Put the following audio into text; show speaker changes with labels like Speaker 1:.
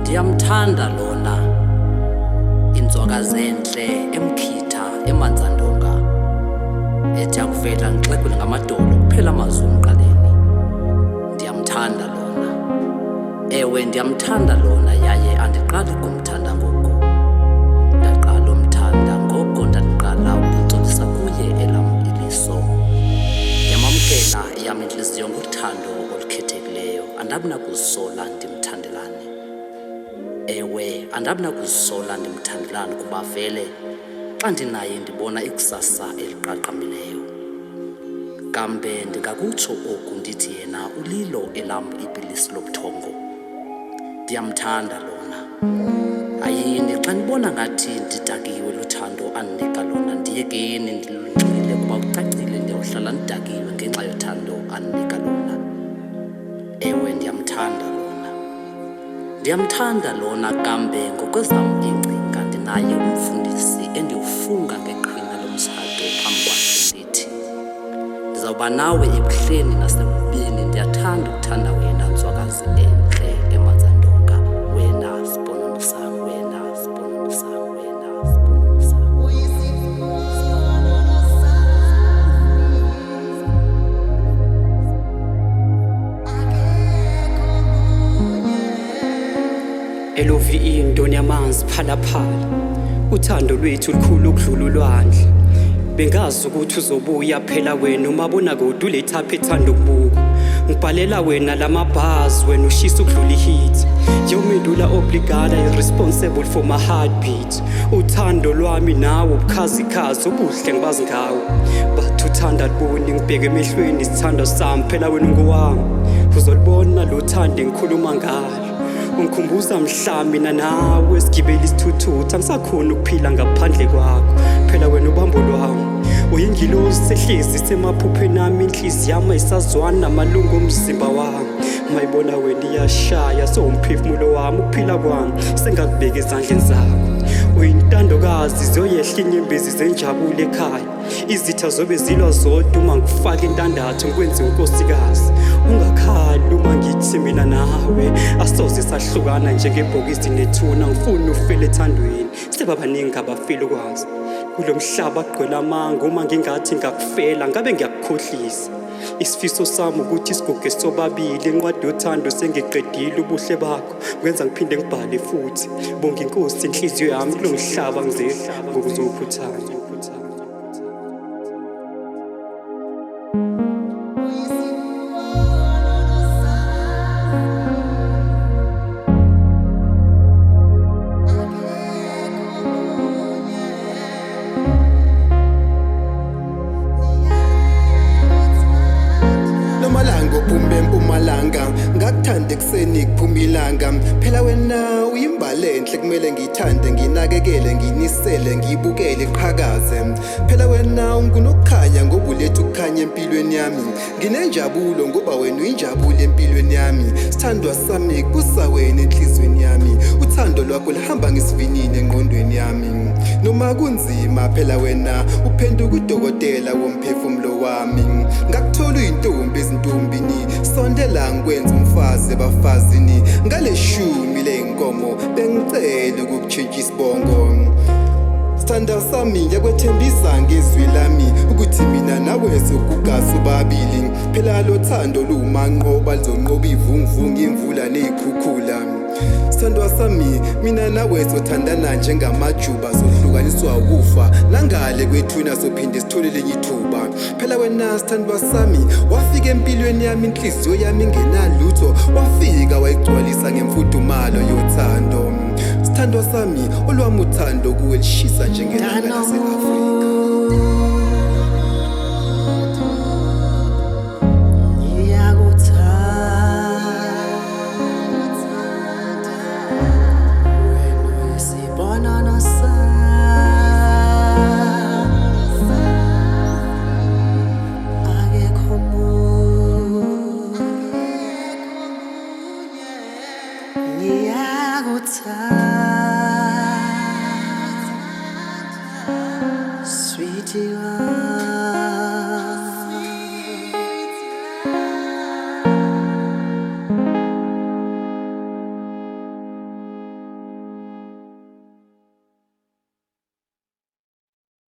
Speaker 1: Ndiyamthanda lona inzwakazi enhle emkhitha emanzandonga ethi akuvela ngixekwile ngamadolo kuphela amazwi emqaleni. Ndiyamthanda lona, ewe ndiyamthanda lona, yaye andiqali kumthanda ngoko. Ndaqala umthanda ngoko ndaqala ukucolisa kuye elam iliso. Ndiyamamkela eyam intliziyo ngothando olukhethekileyo, andabinakuzisola ndimthandelane. Ewe andabinakuzisola ndimthandelane kuba vele xa ndinaye ndibona ikusasa eliqaqamileyo. Kambe ndingakutsho oku ndithi yena ulilo elam ipilisi lobuthongo. Ndiyamthanda lona. Ayini xa ndibona ngathi ndidakiwe luthando andinika lona, ndiyekeni ndilunxile kuba kucacile ndiyawuhlala ndidakiwe ngenxa yothando andinika lona. Ewe ndiyamthanda lona. Ndiyamthanda lona kambe ngokwezam iingcinga ndinaye umfundisi endiwufunga ngeqhina lomtshato phambi kwakhe ndithi, ndizawuba nawe ebuhleni nasebubini, ndiyathanda ukuthanda wena nzwakazi entle emanzandonga, wena siponono sam, wena siponono sam, wena siponono sam.
Speaker 2: Elovi into yamanzi phalaphala, uthando lwethu lukhulu ukudlula ulwandle. Bengazi ukuthi uzobuya phela wena umabonakude ulethapha ethanda ukubuka. Ngibhalela wena lamabhazi, wena ushisa ukudlula ihit. Yomindula obligada irresponsible for my heartbeat. Uthando lwami nawe ubukhazikhazi ubuhle ngibazi ngawo. But uthanda liboni ngibheke emehlweni isithando sami phela wena ngowami. Uzolibona lo thando ngikhuluma ngalo. Ungikhumbuza mhla mina nawe sigibela isithuthuthu, angisakhona ukuphila ngaphandle kwakho phela wena ubambo lwami. Uyingilosi sehlezi semaphupheni ami, inhliziyo yami ayisazwana namalungu omzimba wami. Mayibona wena iyashaya, sowumphefumulo wami, ukuphila kwami sengakubeka ezandleni zakho. Uyintandokazi ziyoyehla inyembezi zenjabulo ekhaya, izitha zobe zilwa zodwa uma ngifaka intandatho ngikwenze unkosikazi. Ungakhali uma ngithi mina nawe asoze sahlukana njengebhokisi nethuna, ngifuna ufele ethandweni, sebabaningi abafile ukwazi. Kulo mhlaba agqwele amanga, uma ngingathi ngakufela ngabe ngiyakukhohlisa. Isifiso sami ukuthi siguge sobabili, incwadi yothando sengiqedile ubuhle bakho kwenza ngiphinde ngibhale futhi. Bonke inkosi inhliziyo yami kulo mhlaba ngize ngokuzokhuthana.
Speaker 3: Mpumalanga ngakuthanda ekuseni kuphuma ilanga, phela wena uyimbali enhle kumele ngiyithande, nginakekele, nginisele, ngiyibukele iqhakaze. Phela wena ungunokukhanya ngoba uletha ukukhanya empilweni yami, nginenjabulo ngoba wena uyinjabulo empilweni yami. Sithandwa sami kusa wena enhlizweni yami, uthando lwakho lihamba ngesivinini engqondweni yami. noma kunzima phela wena uphenduka udokotela womphefumulo wami. Ngakuthola uyintombi ezintombini, sondela ngikwenza umfazi ebafazini. Ngaleshumi ley'nkomo bengicela ukukutshintsha isibongo. Sithandwa sami ngiyakwethembisa ngezwi lami ukuthi mina nawe sokugasa ubabili. Phela lo thando lumanqoba lizonqoba ivunguvungu, imvula ney'khukhula. Sithandwa sami mina nawe sothandana njengamajuba, sohlukaniswa ukufa nangale kwethuna sophinde sithole lenye ithuba. Phela wena sithandwa sami wafika empilweni yami, inhliziyo yami ingenalutho, wafika wayigcwalisa ngemfudumalo yothando. Sithandwa sami olwami uthando kuwe lishisa njengelanga lase-Afrika.
Speaker 4: Ngiyakuthanda